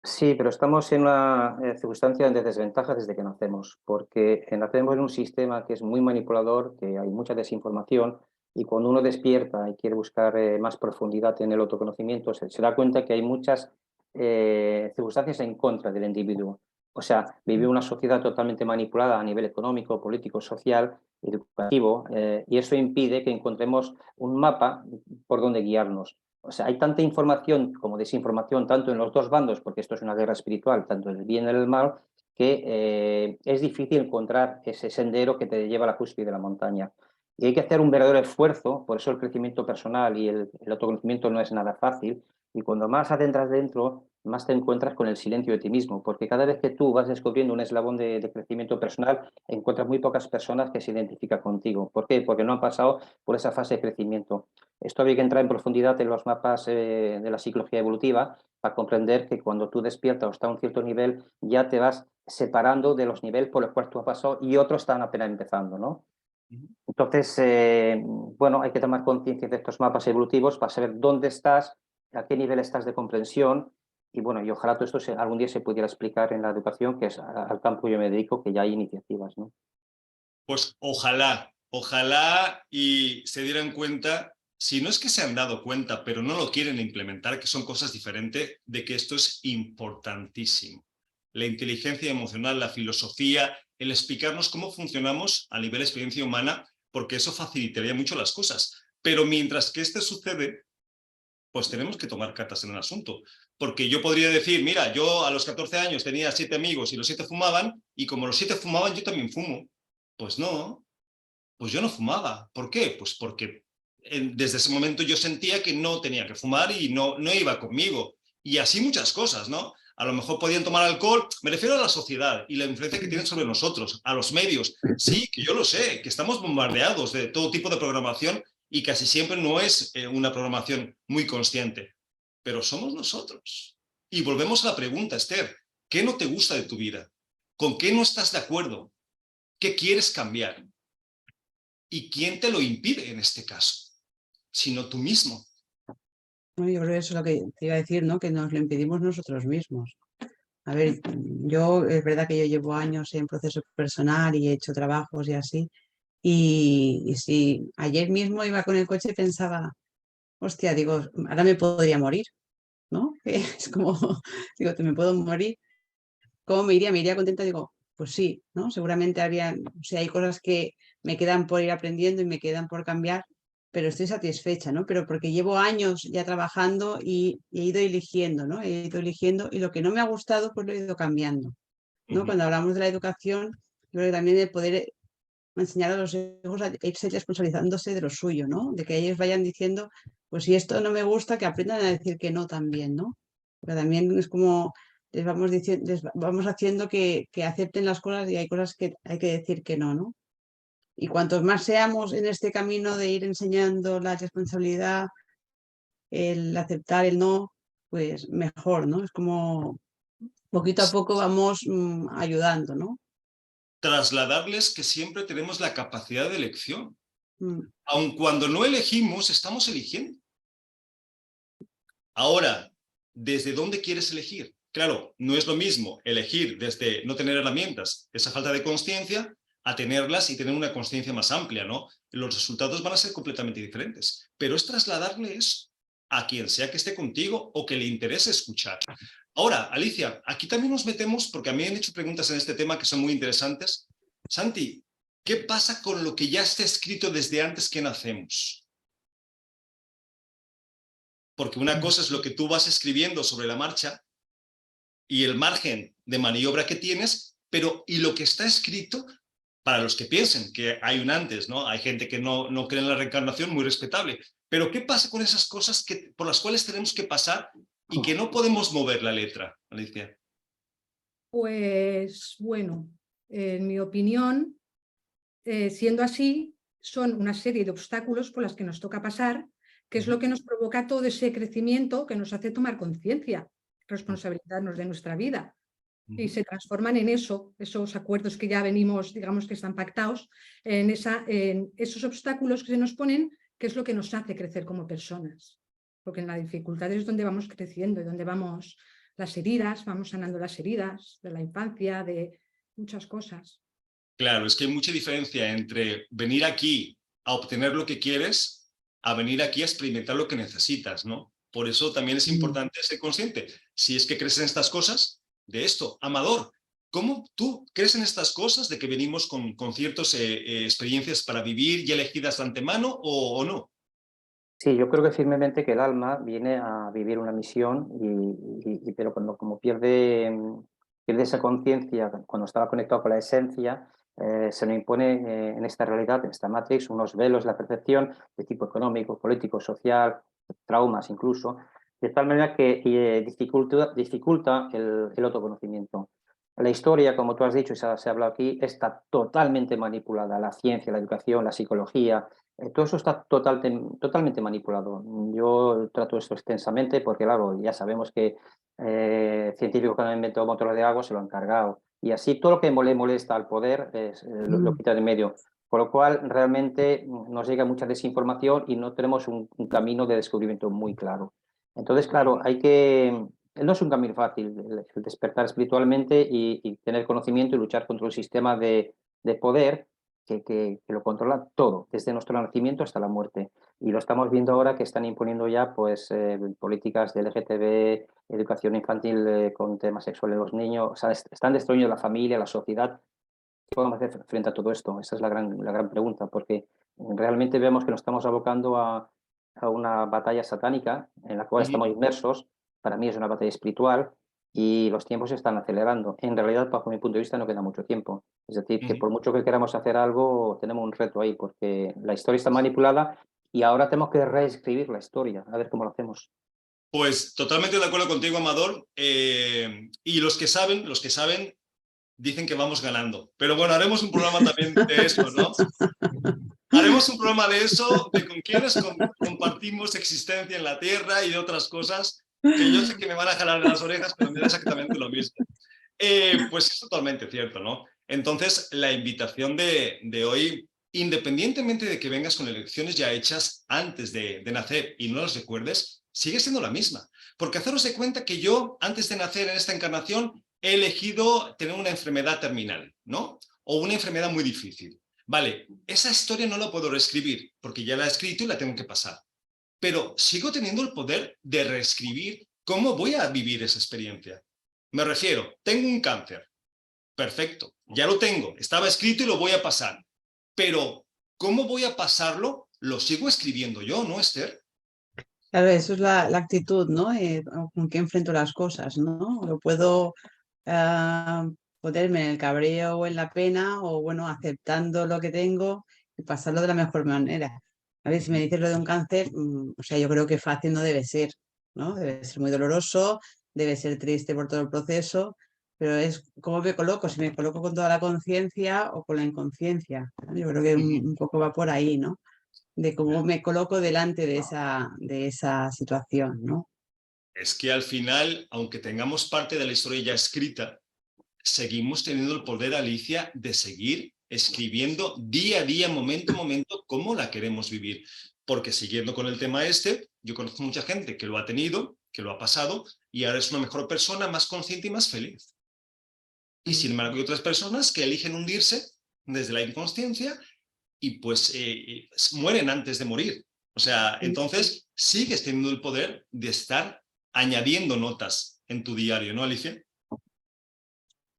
Sí, pero estamos en una circunstancia de desventaja desde que nacemos, porque nacemos en un sistema que es muy manipulador, que hay mucha desinformación, y cuando uno despierta y quiere buscar más profundidad en el autoconocimiento, se da cuenta que hay muchas circunstancias en contra del individuo. O sea, vive una sociedad totalmente manipulada a nivel económico, político, social, educativo, y eso impide que encontremos un mapa por donde guiarnos. O sea, hay tanta información como desinformación, tanto en los dos bandos, porque esto es una guerra espiritual, tanto en el bien y en el mal, que es difícil encontrar ese sendero que te lleva a la cúspide de la montaña. Y hay que hacer un verdadero esfuerzo, por eso el crecimiento personal y el autoconocimiento no es nada fácil, y cuando más adentras dentro, más te encuentras con el silencio de ti mismo, porque cada vez que tú vas descubriendo un eslabón de crecimiento personal, encuentras muy pocas personas que se identifican contigo. ¿Por qué? Porque no han pasado por esa fase de crecimiento. Esto había que entrar en profundidad en los mapas de la psicología evolutiva para comprender que cuando tú despiertas o estás a un cierto nivel, ya te vas separando de los niveles por los cuales tú has pasado y otros están apenas empezando, ¿no? Entonces, bueno, hay que tomar conciencia de estos mapas evolutivos para saber dónde estás, a qué nivel estás de comprensión y bueno, y ojalá todo esto algún día se pudiera explicar en la educación, que es al campo yo me dedico, que ya hay iniciativas, ¿no? Pues ojalá y se dieran cuenta, si no es que se han dado cuenta, pero no lo quieren implementar, que son cosas diferentes, de que esto es importantísimo. La inteligencia emocional, la filosofía, el explicarnos cómo funcionamos a nivel de experiencia humana, porque eso facilitaría mucho las cosas. Pero mientras que esto sucede, pues tenemos que tomar cartas en el asunto. Porque yo podría decir, mira, yo a los 14 años tenía 7 amigos y los 7 fumaban, y como los 7 fumaban, yo también fumo. Pues no, pues yo no fumaba. ¿Por qué? Pues porque desde ese momento yo sentía que no tenía que fumar y no iba conmigo. Y así muchas cosas, ¿no? A lo mejor podían tomar alcohol, me refiero a la sociedad y la influencia que tienen sobre nosotros, a los medios. Sí, que yo lo sé, que estamos bombardeados de todo tipo de programación y casi siempre no es una programación muy consciente, pero somos nosotros. Y volvemos a la pregunta, Esther, ¿qué no te gusta de tu vida? ¿Con qué no estás de acuerdo? ¿Qué quieres cambiar? ¿Y quién te lo impide en este caso? Sino tú mismo. No, yo creo que eso es lo que te iba a decir, ¿no? Que nos lo impedimos nosotros mismos. A ver, yo es verdad que yo llevo años en proceso personal y he hecho trabajos y así. Y si ayer mismo iba con el coche y pensaba, hostia, digo, ahora me podría morir, ¿no? Es como, digo, me puedo morir. ¿Cómo me iría? Me iría contenta, digo, pues sí, ¿no? Seguramente habría, o sea, hay cosas que me quedan por ir aprendiendo y me quedan por cambiar, pero estoy satisfecha, ¿no? Pero porque llevo años ya trabajando y he ido eligiendo, ¿no? He ido eligiendo y lo que no me ha gustado, pues lo he ido cambiando, ¿no? Cuando hablamos de la educación, yo creo que también de poder enseñar a los hijos a irse responsabilizándose de lo suyo, ¿no? De que ellos vayan diciendo, pues si esto no me gusta, que aprendan a decir que no también, ¿no? Pero también es como les vamos diciendo, les vamos haciendo que acepten las cosas y hay cosas que hay que decir que no, ¿no? Y cuantos más seamos en este camino de ir enseñando la responsabilidad, el aceptar el no, pues mejor, ¿no? Es como poquito a poco vamos ayudando, ¿no? Trasladarles que siempre tenemos la capacidad de elección. Mm. Aun cuando no elegimos, estamos eligiendo. Ahora, ¿desde dónde quieres elegir? Claro, no es lo mismo elegir desde no tener herramientas, esa falta de conciencia, a tenerlas y tener una conciencia más amplia, ¿no? Los resultados van a ser completamente diferentes, pero es trasladarle eso a quien sea que esté contigo o que le interese escuchar. Ahora, Alicia, aquí también nos metemos, porque a mí me han hecho preguntas en este tema que son muy interesantes. Santi, ¿qué pasa con lo que ya está escrito desde antes que nacemos? Porque una cosa es lo que tú vas escribiendo sobre la marcha y el margen de maniobra que tienes, pero ¿y lo que está escrito? Para los que piensen que hay un antes, ¿no? Hay gente que no cree en la reencarnación, muy respetable. Pero ¿qué pasa con esas cosas por las cuales tenemos que pasar y que no podemos mover la letra, Alicia? Pues bueno, en mi opinión, siendo así, son una serie de obstáculos por las que nos toca pasar, que es lo que nos provoca todo ese crecimiento que nos hace tomar conciencia, responsabilizarnos de nuestra vida. Y se transforman en eso, esos acuerdos que ya venimos, digamos que están pactados, en esos obstáculos que se nos ponen, que es lo que nos hace crecer como personas. Porque en la dificultad es donde vamos creciendo y donde vamos las heridas, vamos sanando las heridas de la infancia, de muchas cosas. Claro, es que hay mucha diferencia entre venir aquí a obtener lo que quieres a venir aquí a experimentar lo que necesitas, ¿no? Por eso también es importante ser consciente. Si es que crees en estas cosas, de esto. Amador, ¿cómo tú crees en estas cosas de que venimos con ciertas experiencias para vivir ya elegidas de antemano o no? Sí, yo creo que firmemente que el alma viene a vivir una misión, pero como pierde esa conciencia, cuando estaba conectado con la esencia, se nos impone en esta realidad, en esta Matrix, unos velos de la percepción de tipo económico, político, social, traumas incluso, de tal manera que dificulta el autoconocimiento. La historia, como tú has dicho y se ha hablado aquí, está totalmente manipulada. La ciencia, la educación, la psicología, todo eso está totalmente manipulado. Yo trato esto extensamente porque, claro, ya sabemos que científicos que han inventado motores de agua se lo han cargado. Y así todo lo que le molesta al poder lo quita de medio. Con lo cual, realmente nos llega mucha desinformación y no tenemos un camino de descubrimiento muy claro. Entonces, claro, no es un camino fácil el despertar espiritualmente y tener conocimiento y luchar contra un sistema de poder que lo controla todo, desde nuestro nacimiento hasta la muerte. Y lo estamos viendo ahora que están imponiendo ya pues, políticas de LGTB, educación infantil con temas sexuales de los niños. O sea, están destruyendo la familia, la sociedad. ¿Qué podemos hacer frente a todo esto? Esa es la gran pregunta, porque realmente vemos que nos estamos abocando a una batalla satánica en la cual estamos inmersos. Para mí es una batalla espiritual y los tiempos se están acelerando. En realidad, bajo mi punto de vista, no queda mucho tiempo. Es decir, que por mucho que queramos hacer algo, tenemos un reto ahí, porque la historia está manipulada y ahora tenemos que reescribir la historia, a ver cómo lo hacemos. Pues totalmente de acuerdo contigo, Amador. Y los que saben dicen que vamos ganando. Pero bueno, haremos un programa también de eso, ¿no? Haremos un programa de eso, de con quienes compartimos existencia en la Tierra y de otras cosas, que yo sé que me van a jalar de las orejas, pero me da exactamente lo mismo. Pues es totalmente cierto, ¿no? Entonces, la invitación de hoy, independientemente de que vengas con elecciones ya hechas antes de nacer y no las recuerdes, sigue siendo la misma. Porque haceros de cuenta que yo, antes de nacer en esta encarnación, he elegido tener una enfermedad terminal, ¿no? O una enfermedad muy difícil. Vale, esa historia no la puedo reescribir, porque ya la he escrito y la tengo que pasar. Pero sigo teniendo el poder de reescribir cómo voy a vivir esa experiencia. Me refiero, tengo un cáncer. Perfecto, ya lo tengo, estaba escrito y lo voy a pasar. Pero, ¿cómo voy a pasarlo? Lo sigo escribiendo yo, ¿no, Esther? Claro, eso es la actitud, ¿no? Con qué enfrento las cosas, ¿no? Lo puedo ponerme en el cabreo o en la pena, o bueno, aceptando lo que tengo y pasarlo de la mejor manera. A ver, si me dices lo de un cáncer, o sea, yo creo que fácil no debe ser, ¿no? Debe ser muy doloroso, debe ser triste por todo el proceso, pero es cómo me coloco, si me coloco con toda la conciencia o con la inconsciencia, ¿no? Yo creo que un poco va por ahí, ¿no? De cómo me coloco delante de esa situación, ¿no? Es que al final, aunque tengamos parte de la historia ya escrita, seguimos teniendo el poder, Alicia, de seguir escribiendo día a día, momento a momento, cómo la queremos vivir. Porque siguiendo con el tema este, yo conozco mucha gente que lo ha tenido, que lo ha pasado, y ahora es una mejor persona, más consciente y más feliz. Y sin embargo hay otras personas que eligen hundirse desde la inconsciencia y pues mueren antes de morir. O sea, entonces sigues teniendo el poder de estar añadiendo notas en tu diario, ¿no, Alicia?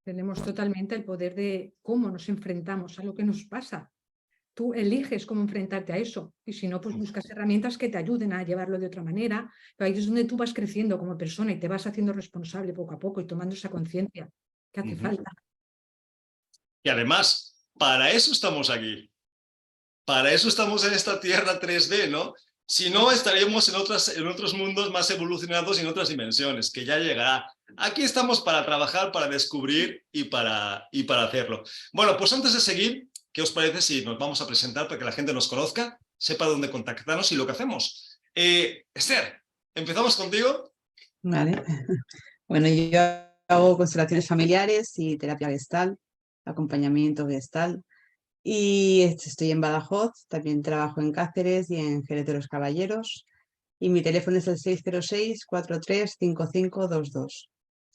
Tenemos totalmente el poder de cómo nos enfrentamos a lo que nos pasa. Tú eliges cómo enfrentarte a eso y si no, pues buscas herramientas que te ayuden a llevarlo de otra manera. Pero ahí es donde tú vas creciendo como persona y te vas haciendo responsable poco a poco y tomando esa conciencia que hace falta. Y además, para eso estamos aquí. Para eso estamos en esta tierra 3D, ¿no? Si no, estaríamos en otros mundos más evolucionados y en otras dimensiones, que ya llegará. Aquí estamos para trabajar, para descubrir y para hacerlo. Bueno, pues antes de seguir, ¿qué os parece si nos vamos a presentar para que la gente nos conozca, sepa dónde contactarnos y lo que hacemos? Esther, ¿empezamos contigo? Vale. Bueno, yo hago constelaciones familiares y terapia gestal, acompañamiento gestal. Y estoy en Badajoz, también trabajo en Cáceres y en Jerez de los Caballeros. Y mi teléfono es el 606-435522.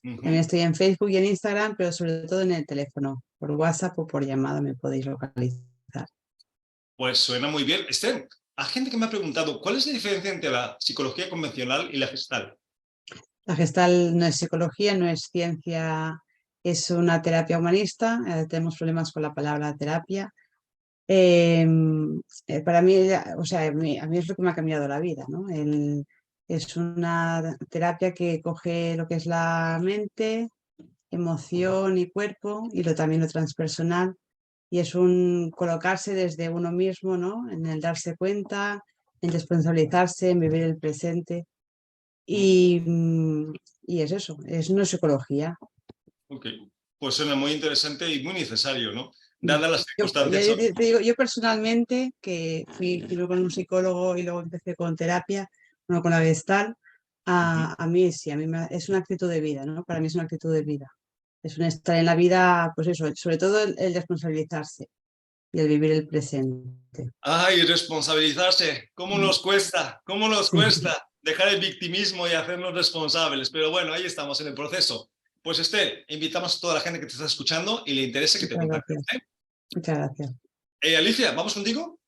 También estoy en Facebook y en Instagram, pero sobre todo en el teléfono. Por WhatsApp o por llamada me podéis localizar. Pues suena muy bien. Esther, hay gente que me ha preguntado, ¿cuál es la diferencia entre la psicología convencional y la gestal? La gestal no es psicología, no es ciencia, es una terapia humanista. Tenemos problemas con la palabra terapia. Para mí, o sea, a mí es lo que me ha cambiado la vida, ¿no? Es una terapia que coge lo que es la mente, emoción y cuerpo y también lo transpersonal. Y es un colocarse desde uno mismo, ¿no? En el darse cuenta, en responsabilizarse, en vivir el presente. Y es eso, es no psicología. Ok, pues suena muy interesante y muy necesario, ¿no? Dadas las Yo, circunstancias. te digo, yo personalmente, que fui primero con un psicólogo y luego empecé con terapia, bueno, con la Gestalt, a mí sí, es una actitud de vida, ¿no? Para mí es una actitud de vida. Es un estar en la vida, pues eso, sobre todo el responsabilizarse y el vivir el presente. Ay, responsabilizarse, ¿cómo nos cuesta? ¿Cómo nos cuesta dejar el victimismo y hacernos responsables? Pero bueno, ahí estamos en el proceso. Pues Esther, invitamos a toda la gente que te está escuchando y le interese que te Muchas contacte. gracias. Muchas gracias. Alicia, ¿vamos contigo?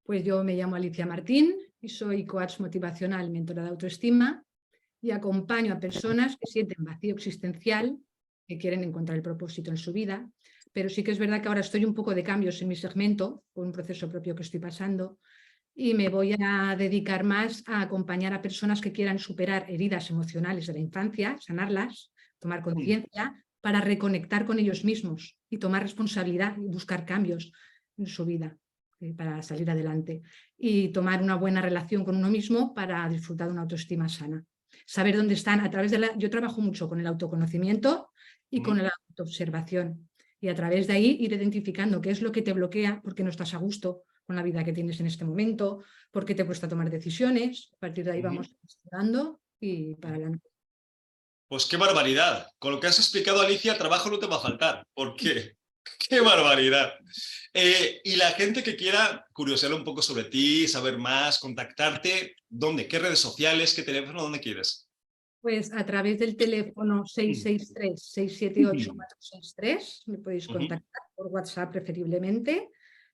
Pues yo me llamo Alicia Martín y soy coach motivacional, mentora de autoestima y acompaño a personas que sienten vacío existencial, que quieren encontrar el propósito en su vida, pero sí que es verdad que ahora estoy un poco de cambios en mi segmento, por un proceso propio que estoy pasando, y me voy a dedicar más a acompañar a personas que quieran superar heridas emocionales de la infancia, sanarlas, tomar conciencia, para reconectar con ellos mismos y tomar responsabilidad y buscar cambios en su vida para salir adelante y tomar una buena relación con uno mismo para disfrutar de una autoestima sana. Saber dónde están a través de yo trabajo mucho con el autoconocimiento y con la autoobservación y a través de ahí ir identificando qué es lo que te bloquea porque no estás a gusto con la vida que tienes en este momento, porque te cuesta tomar decisiones. A partir de ahí vamos estudiando y para adelante. Pues qué barbaridad. Con lo que has explicado, Alicia, trabajo no te va a faltar. ¿Por qué? ¡Qué barbaridad! Y la gente que quiera curiosear un poco sobre ti, saber más, contactarte, ¿dónde? ¿Qué redes sociales? ¿Qué teléfono? ¿Dónde quieres? Pues a través del teléfono 663-678-463 me podéis contactar por WhatsApp preferiblemente.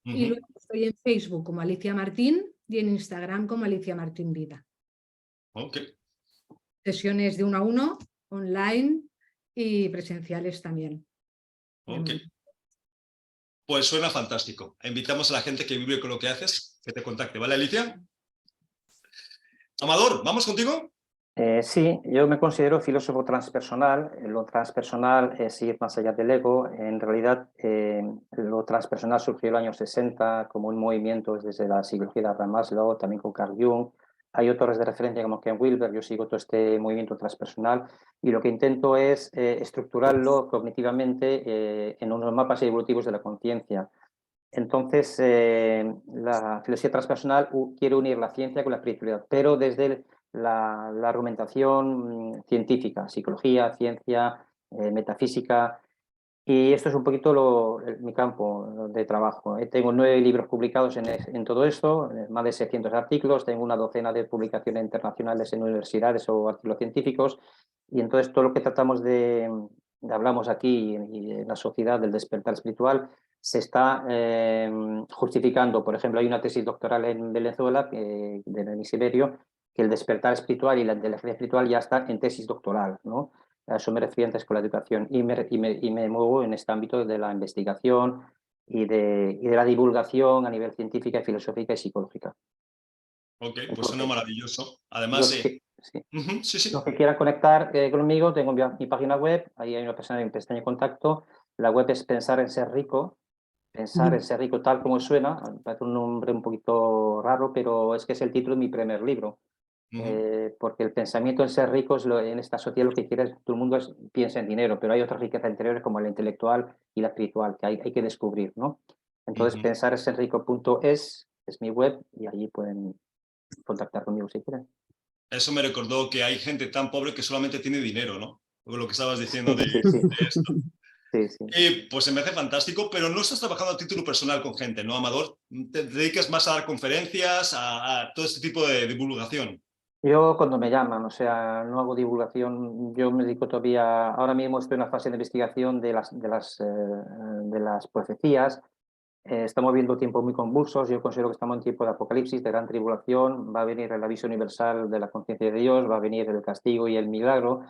Y luego estoy en Facebook como Alicia Martín y en Instagram como Alicia Martín Vida. Ok. Sesiones de 1 a 1, online y presenciales también. Ok. Pues suena fantástico. Invitamos a la gente que vive con lo que haces, que te contacte. ¿Vale, Alicia? Amador, ¿vamos contigo? Sí, yo me considero filósofo transpersonal. Lo transpersonal es ir más allá del ego. En realidad, lo transpersonal surgió en los años 60 como un movimiento desde la psicología de Abraham Maslow, también con Carl Jung. Hay autores de referencia como Ken Wilber. Yo sigo todo este movimiento transpersonal y lo que intento es estructurarlo cognitivamente en unos mapas evolutivos de la conciencia. Entonces, la filosofía transpersonal quiere unir la ciencia con la espiritualidad, pero desde la argumentación científica, psicología, ciencia, metafísica, y esto es un poquito mi campo de trabajo. Tengo 9 libros publicados en todo esto, más de 600 artículos, tengo una docena de publicaciones internacionales en universidades o artículos científicos, y entonces todo lo que tratamos de hablamos aquí y en la sociedad del despertar espiritual, se está justificando. Por ejemplo, hay una tesis doctoral en Venezuela, de Denis Iberio, que el despertar espiritual y la inteligencia espiritual ya está en tesis doctoral, ¿no? A eso me refiero antes con la educación y me muevo en este ámbito de la investigación y de la divulgación a nivel científica, filosófica y psicológica. Ok, pues suena Entonces, maravilloso. Además, sí. sí, sí. Los que quieran conectar conmigo, tengo mi página web, ahí hay una pestaña de contacto. La web es Pensar en Ser Rico, Pensar en Ser Rico tal como suena, parece un nombre un poquito raro, pero es que es el título de mi primer libro. Porque el pensamiento en ser rico es en esta sociedad lo que quiere todo el mundo piensa en dinero, pero hay otras riquezas interiores como la intelectual y la espiritual que hay que descubrir, ¿no? Entonces, pensar en ser rico.es es mi web y allí pueden contactar conmigo si quieren. Eso me recordó que hay gente tan pobre que solamente tiene dinero, ¿no? Lo que estabas diciendo de Sí. esto. Sí. Pues se me hace fantástico, pero no estás trabajando a título personal con gente, ¿no, Amador? Te dedicas más a dar conferencias, a todo este tipo de divulgación. Yo cuando me llaman, o sea, no hago divulgación, yo me dedico todavía, ahora mismo estoy en una fase de investigación de las profecías. Estamos viendo tiempos muy convulsos, yo considero que estamos en tiempo de apocalipsis, de gran tribulación, va a venir el aviso universal de la conciencia de Dios, va a venir el castigo y el milagro,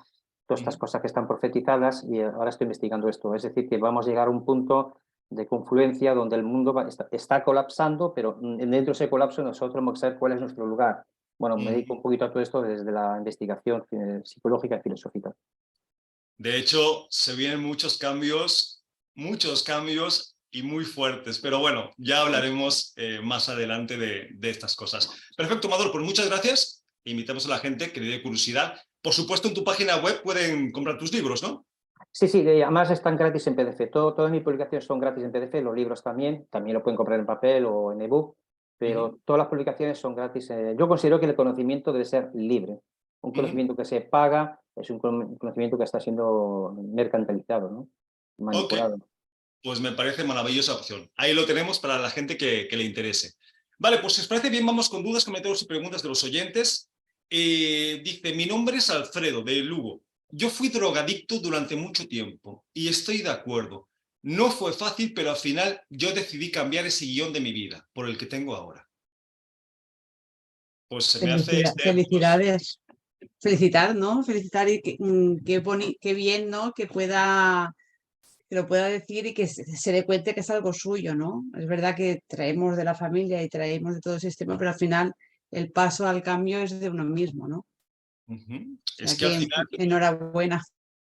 todas estas cosas que están profetizadas y ahora estoy investigando esto. Es decir, que vamos a llegar a un punto de confluencia donde el mundo está colapsando, pero dentro de ese colapso nosotros tenemos que saber cuál es nuestro lugar. Bueno, me dedico un poquito a todo esto desde la investigación psicológica y filosófica. De hecho, se vienen muchos cambios y muy fuertes, pero bueno, ya hablaremos más adelante de estas cosas. Perfecto, Amador, pues muchas gracias. Invitamos a la gente que le dé curiosidad. Por supuesto, en tu página web pueden comprar tus libros, ¿no? Sí, además están gratis en PDF. Todas mis publicaciones son gratis en PDF, los libros también lo pueden comprar en papel o en ebook, pero todas las publicaciones son gratis. Yo considero que el conocimiento debe ser libre. Un conocimiento que se paga es un conocimiento que está siendo mercantilizado, ¿no? Ok, Manipulado. pues me parece maravillosa opción. Ahí lo tenemos para la gente que le interese. Vale, pues si os parece bien, vamos con dudas, comentarios y preguntas de los oyentes. Dice, mi nombre es Alfredo, de Lugo. Yo fui drogadicto durante mucho tiempo y estoy de acuerdo. No fue fácil, pero al final yo decidí cambiar ese guión de mi vida por el que tengo ahora. Pues se me hace Felicidades. Felicitar, ¿no? Felicitar y qué bien, ¿no? Que lo pueda decir y que se dé cuenta que es algo suyo, ¿no? Es verdad que traemos de la familia y traemos de todo el sistema, pero al final el paso al cambio es de uno mismo, ¿no? O Es sea que al que final enhorabuena.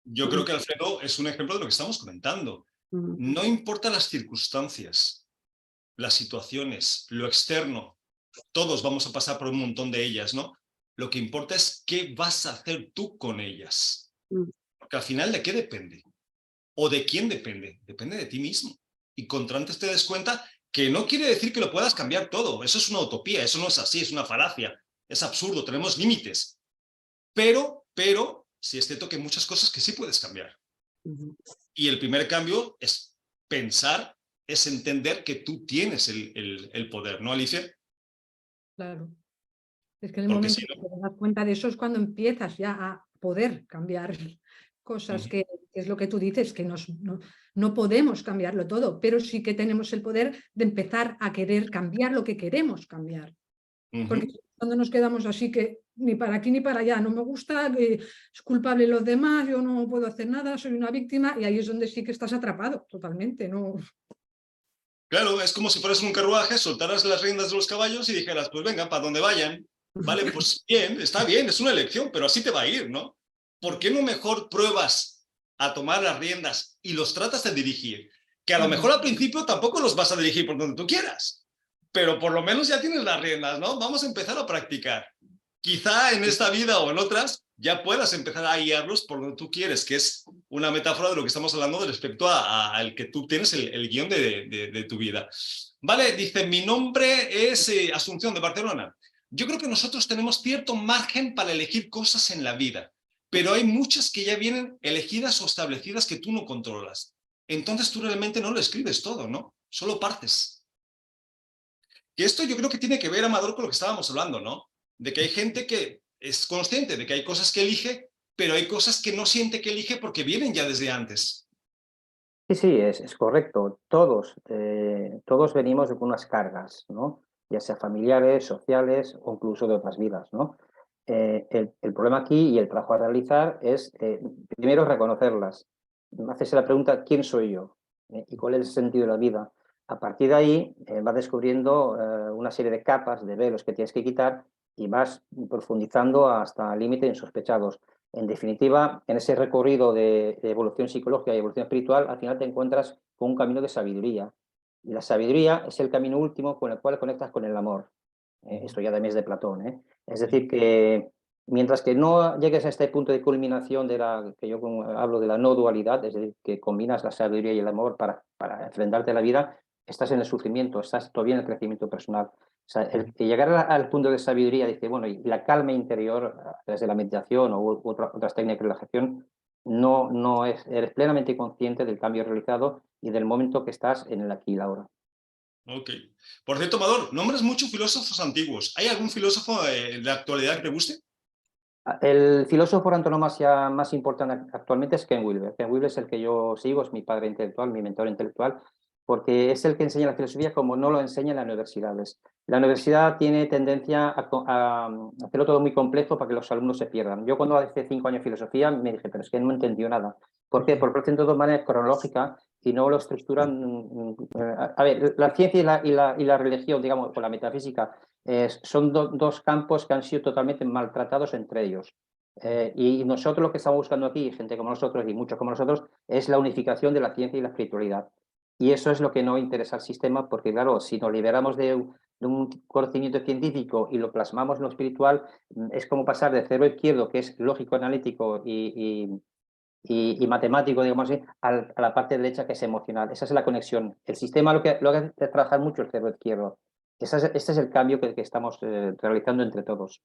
yo creo que Alfredo es un ejemplo de lo que estamos comentando. No importa las circunstancias, las situaciones, lo externo, todos vamos a pasar por un montón de ellas, ¿no? Lo que importa es qué vas a hacer tú con ellas. Porque al final, ¿de qué depende? ¿O de quién depende? Depende de ti mismo. Y contra antes te des cuenta que no quiere decir que lo puedas cambiar todo. Eso es una utopía, eso no es así, es una falacia. Es absurdo, tenemos límites. Pero, sí es cierto que hay muchas cosas que sí puedes cambiar. Y el primer cambio es pensar, es entender que tú tienes el poder, ¿no, Alicia? Claro. Es que en el Porque momento si que no... te das cuenta de eso es cuando empiezas ya a poder cambiar cosas que es lo que tú dices, que no podemos cambiarlo todo, pero sí que tenemos el poder de empezar a querer cambiar lo que queremos cambiar. Porque cuando nos quedamos así que ni para aquí ni para allá, no me gusta, es culpable los demás, yo no puedo hacer nada, soy una víctima, y ahí es donde sí que estás atrapado totalmente, ¿no? Claro, es como si fueras un carruaje, soltaras las riendas de los caballos y dijeras, pues venga, para donde vayan. Vale, pues bien, está bien, es una elección, pero así te va a ir, ¿no? ¿Por qué no mejor pruebas a tomar las riendas y los tratas de dirigir? Que a lo mejor al principio tampoco los vas a dirigir por donde tú quieras, pero por lo menos ya tienes las riendas, ¿no? Vamos a empezar a practicar. Quizá en esta vida o en otras ya puedas empezar a guiarlos por donde tú quieres, que es una metáfora de lo que estamos hablando respecto al que tú tienes el guión de tu vida. Vale, dice, mi nombre es Asunción de Barcelona. Yo creo que nosotros tenemos cierto margen para elegir cosas en la vida, pero hay muchas que ya vienen elegidas o establecidas que tú no controlas. Entonces tú realmente no lo escribes todo, ¿no? Solo partes. Y esto yo creo que tiene que ver, Amador, con lo que estábamos hablando, ¿no? De que hay gente que es consciente de que hay cosas que elige, pero hay cosas que no siente que elige porque vienen ya desde antes. Sí, es correcto. Todos venimos con unas cargas, ¿no? Ya sea familiares, sociales o incluso de otras vidas, ¿no? El problema aquí y el trabajo a realizar es, primero, reconocerlas. Hacerse la pregunta, ¿quién soy yo? ¿Y cuál es el sentido de la vida? A partir de ahí, vas descubriendo una serie de capas, de velos que tienes que quitar y vas profundizando hasta límites insospechados. En definitiva, en ese recorrido de evolución psicológica y evolución espiritual, al final te encuentras con un camino de sabiduría. Y la sabiduría es el camino último con el cual conectas con el amor. Esto ya también es de Platón. Es decir, que mientras que no llegues a este punto de culminación de la que yo hablo de la no dualidad, es decir, que combinas la sabiduría y el amor para enfrentarte a la vida, estás en el sufrimiento, estás todavía en el crecimiento personal. O sea, el llegar al punto de sabiduría, dice, bueno, y la calma interior, desde la meditación o otras técnicas de relajación, no eres plenamente consciente del cambio realizado y del momento que estás en el aquí y la ahora. Ok. Por cierto, Amador, nombras muchos filósofos antiguos. ¿Hay algún filósofo de la actualidad que te guste? El filósofo por antonomasia más importante actualmente es Ken Wilber. Ken Wilber es el que yo sigo, es mi padre intelectual, mi mentor intelectual, porque es el que enseña la filosofía como no lo enseña en las universidades. La universidad tiene tendencia a hacerlo todo muy complejo para que los alumnos se pierdan. Yo cuando hace 5 años filosofía me dije, pero es que no entendió nada. ¿Por qué? Porque lo hacen todo de manera cronológica y no lo estructuran. A ver, la ciencia y la religión, digamos, o la metafísica, son dos campos que han sido totalmente maltratados entre ellos. Y nosotros lo que estamos buscando aquí, gente como nosotros y muchos como nosotros, es la unificación de la ciencia y la espiritualidad. Y eso es lo que no interesa al sistema, porque claro, si nos liberamos de un conocimiento científico y lo plasmamos en lo espiritual, es como pasar de cerebro izquierdo, que es lógico, analítico y matemático, digamos así, a la parte derecha, que es emocional. Esa es la conexión. El sistema lo que hace es trabajar mucho el cerebro izquierdo. Este es el cambio que estamos realizando entre todos.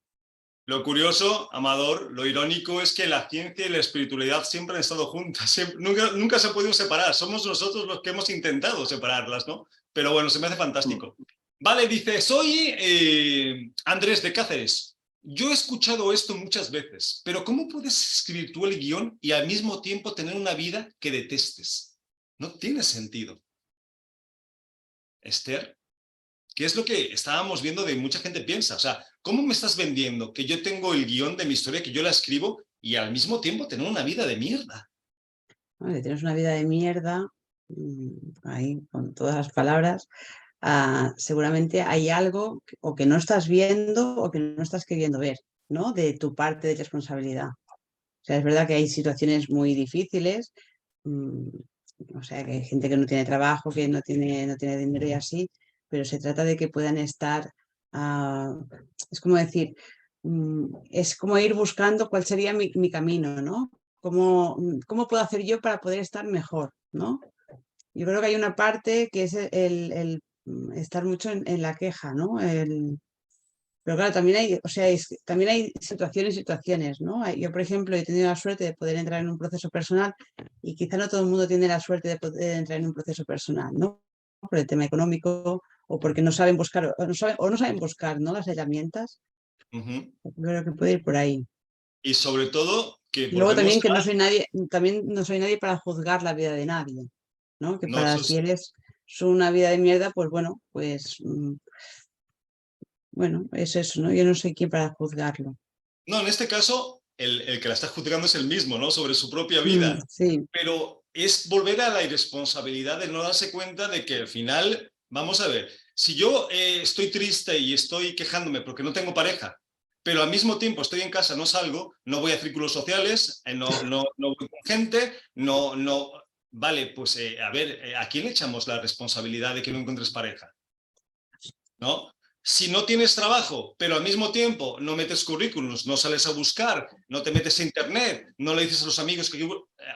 Lo curioso, Amador, lo irónico es que la ciencia y la espiritualidad siempre han estado juntas, nunca se han podido separar, somos nosotros los que hemos intentado separarlas, ¿no? Pero bueno, se me hace fantástico. Vale, dice, soy Andrés de Cáceres. Yo he escuchado esto muchas veces, pero ¿cómo puedes escribir tú el guión y al mismo tiempo tener una vida que detestes? No tiene sentido. Esther, ¿qué es lo que estábamos viendo de mucha gente piensa? O sea, ¿cómo me estás vendiendo que yo tengo el guión de mi historia, que yo la escribo y al mismo tiempo tener una vida de mierda? Vale, tienes una vida de mierda, ahí con todas las palabras, seguramente hay algo o que no estás viendo o que no estás queriendo ver, ¿no? De tu parte de responsabilidad. O sea, es verdad que hay situaciones muy difíciles, o sea, que hay gente que no tiene trabajo, que no tiene dinero y así, pero se trata de que puedan estar, es como decir, es como ir buscando cuál sería mi camino, ¿no? ¿Cómo puedo hacer yo para poder estar mejor, ¿no? Yo creo que hay una parte que es el estar mucho en la queja, ¿no? Pero claro, también hay, o sea, también hay situaciones, ¿no? Yo, por ejemplo, he tenido la suerte de poder entrar en un proceso personal y quizá no todo el mundo tiene la suerte de poder entrar en un proceso personal, ¿no? Por el tema económico o porque no saben buscar, o no saben buscar, ¿no? Las herramientas. Yo creo que puede ir por ahí. Y sobre todo que Y luego volvemos también que no soy nadie, también no soy nadie para juzgar la vida de nadie, ¿no? Que No, para eso si es... eres una vida de mierda, pues bueno, bueno, es eso, ¿no? Yo no soy quien para juzgarlo. No, en este caso, el que la está juzgando es el mismo, ¿no? Sobre su propia vida. Sí, Pero es volver a la irresponsabilidad de no darse cuenta de que al final, vamos a ver, si yo estoy triste y estoy quejándome porque no tengo pareja, pero al mismo tiempo estoy en casa, no salgo, no voy a círculos sociales, no voy con gente, vale, pues a ver, ¿a quién echamos la responsabilidad de que no encuentres pareja? ¿No? Si no tienes trabajo, pero al mismo tiempo no metes currículums, no sales a buscar, no te metes a internet, no le dices a los amigos que...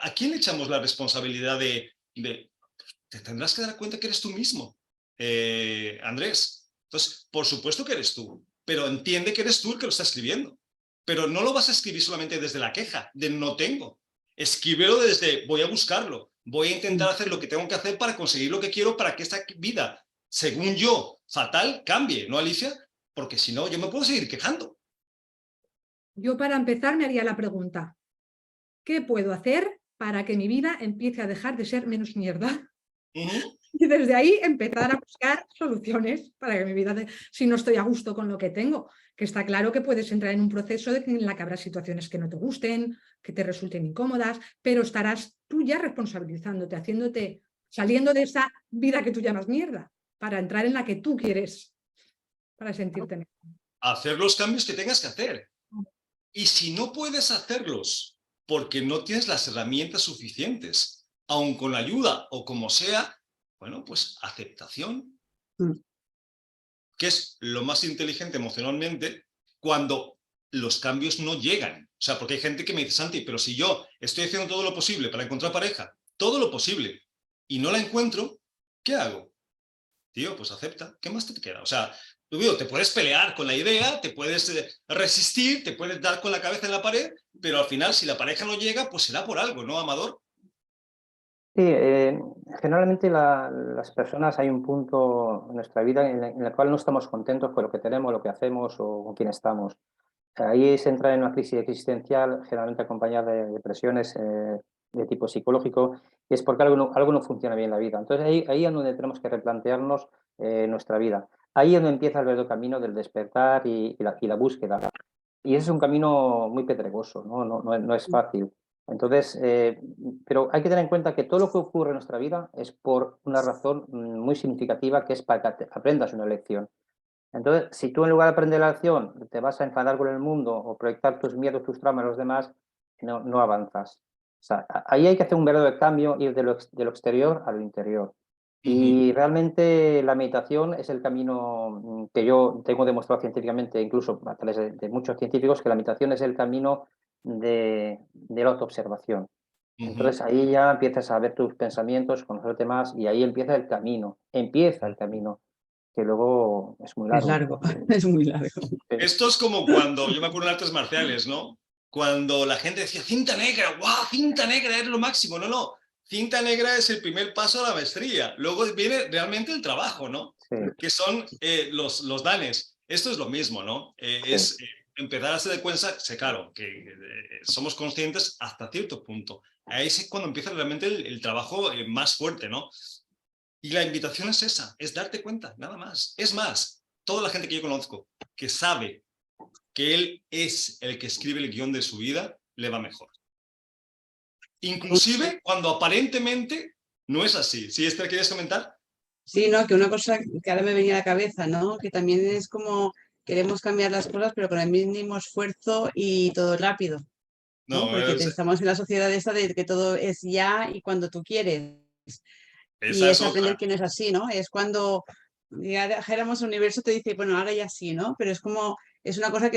¿A quién le echamos la responsabilidad te tendrás que dar cuenta que eres tú mismo, Andrés? Entonces, por supuesto que eres tú, pero entiende que eres tú el que lo está escribiendo. Pero no lo vas a escribir solamente desde la queja, de no tengo. Escríbelo desde voy a buscarlo, voy a intentar hacer lo que tengo que hacer para conseguir lo que quiero para que esta vida, según yo, fatal, cambie, ¿no, Alicia? Porque si no, yo me puedo seguir quejando. Yo para empezar me haría la pregunta, ¿qué puedo hacer para que mi vida empiece a dejar de ser menos mierda? Y desde ahí empezar a buscar soluciones para que mi vida, si no estoy a gusto con lo que tengo, que está claro que puedes entrar en un proceso en la que habrá situaciones que no te gusten, que te resulten incómodas, pero estarás tú ya responsabilizándote, saliendo de esa vida que tú llamas mierda, para entrar en la que tú quieres, para sentirte mejor. Hacer los cambios que tengas que hacer. Y si no puedes hacerlos porque no tienes las herramientas suficientes, aun con ayuda o como sea, bueno, pues aceptación, que es lo más inteligente emocionalmente cuando los cambios no llegan. O sea, porque hay gente que me dice, Santi, pero si yo estoy haciendo todo lo posible para encontrar pareja, todo lo posible, y no la encuentro, ¿qué hago? Tío, pues acepta. ¿Qué más te queda? O sea, tú digo, te puedes pelear con la idea, te puedes resistir, te puedes dar con la cabeza en la pared, pero al final, si la pareja no llega, pues será por algo, ¿no, Amador? Sí, generalmente las personas hay un punto en nuestra vida en el cual no estamos contentos con lo que tenemos, lo que hacemos o con quién estamos. Ahí se entra en una crisis existencial, generalmente acompañada de depresiones de tipo psicológico, y es porque algo no funciona bien en la vida. Entonces ahí es donde tenemos que replantearnos nuestra vida. Ahí es donde empieza el verdadero camino del despertar y la búsqueda. Y ese es un camino muy pedregoso, no es fácil. Entonces, pero hay que tener en cuenta que todo lo que ocurre en nuestra vida es por una razón muy significativa, que es para que aprendas una lección. Entonces, si tú en lugar de aprender la lección te vas a enfadar con el mundo o proyectar tus miedos, tus traumas a los demás, no avanzas. O sea, ahí hay que hacer un verdadero cambio, ir de lo exterior a lo interior. Y realmente la meditación es el camino que yo tengo demostrado científicamente, incluso a través de muchos científicos, que la meditación es el camino de la autoobservación. Entonces ahí ya empiezas a ver tus pensamientos, conocerte más y ahí empieza el camino, que luego es muy Es largo. largo, es muy largo. Esto es como cuando, yo me acuerdo en artes marciales, ¿no? Cuando la gente decía, cinta negra, ¡guau! Cinta negra es lo máximo. No. Cinta negra es el primer paso a la maestría. Luego viene realmente el trabajo, ¿no? Sí. Que son los danes. Esto es lo mismo, ¿no? Es empezar a hacer de cuenta, claro, que somos conscientes hasta cierto punto. Ahí es cuando empieza realmente el trabajo más fuerte, ¿no? Y la invitación es esa, es darte cuenta, nada más. Es más, toda la gente que yo conozco que sabe que él es el que escribe el guión de su vida, le va mejor. Inclusive cuando aparentemente no es así. ¿Sí, Esther, quieres comentar? Sí, no, que una cosa que ahora me venía a la cabeza, ¿no? Que también es como queremos cambiar las cosas, pero con el mínimo esfuerzo y todo rápido, ¿no? Porque estamos en la sociedad esta de que todo es ya y cuando tú quieres. Y es aprender que no es así, ¿no? Es cuando ya dijéramos el universo te dice, bueno, ahora ya sí, ¿no? Pero es como, es una cosa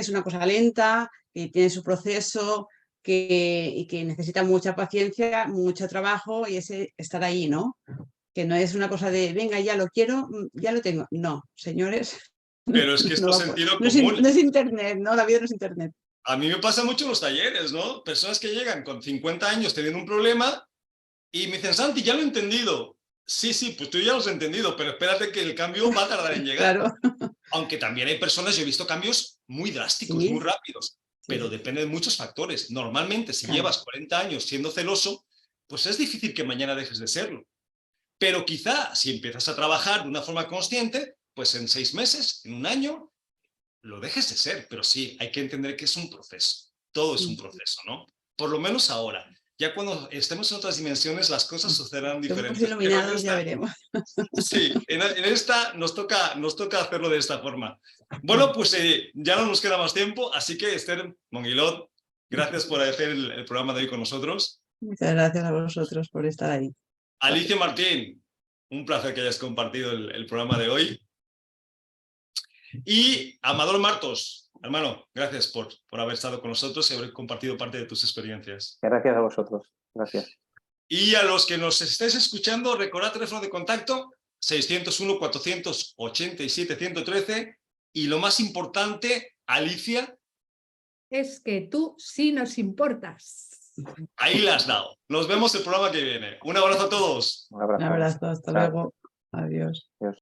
lenta, que tiene su proceso, y que necesita mucha paciencia, mucho trabajo y ese estar ahí, ¿no? Que no es una cosa de, venga, ya lo quiero, ya lo tengo. No, señores. Pero es que esto es sentido común. No es internet, ¿no? La vida no es internet. A mí me pasa mucho en los talleres, ¿no? Personas que llegan con 50 años teniendo un problema y me dicen, Santi, ya lo he entendido. Sí, pues tú ya lo has entendido, pero espérate que el cambio va a tardar en llegar. Claro. Aunque también hay personas, yo he visto cambios muy drásticos, muy rápidos, pero depende de muchos factores. Normalmente, si llevas 40 años siendo celoso, pues es difícil que mañana dejes de serlo. Pero quizá si empiezas a trabajar de una forma consciente, pues en 6 meses, en un año, lo dejes de ser. Pero sí, hay que entender que es un proceso. Todo es un proceso, ¿no? Por lo menos ahora. Ya cuando estemos en otras dimensiones, las cosas sucederán diferentes. Estamos iluminados, ya veremos. Sí, en esta nos toca hacerlo de esta forma. Bueno, pues ya no nos queda más tiempo, así que Esther Monguilod, gracias por hacer el programa de hoy con nosotros. Muchas gracias a vosotros por estar ahí. Alicia Martín, un placer que hayas compartido el programa de hoy. Y Amador Martos, hermano, gracias por haber estado con nosotros y haber compartido parte de tus experiencias. Gracias a vosotros. Gracias. Y a los que nos estéis escuchando, recordad teléfono de contacto 601-487-113 y lo más importante, Alicia, es que tú sí nos importas. Ahí la has dado. Nos vemos el programa que viene. Un abrazo a todos. Un abrazo. Un abrazo, hasta luego. Adiós. Adiós.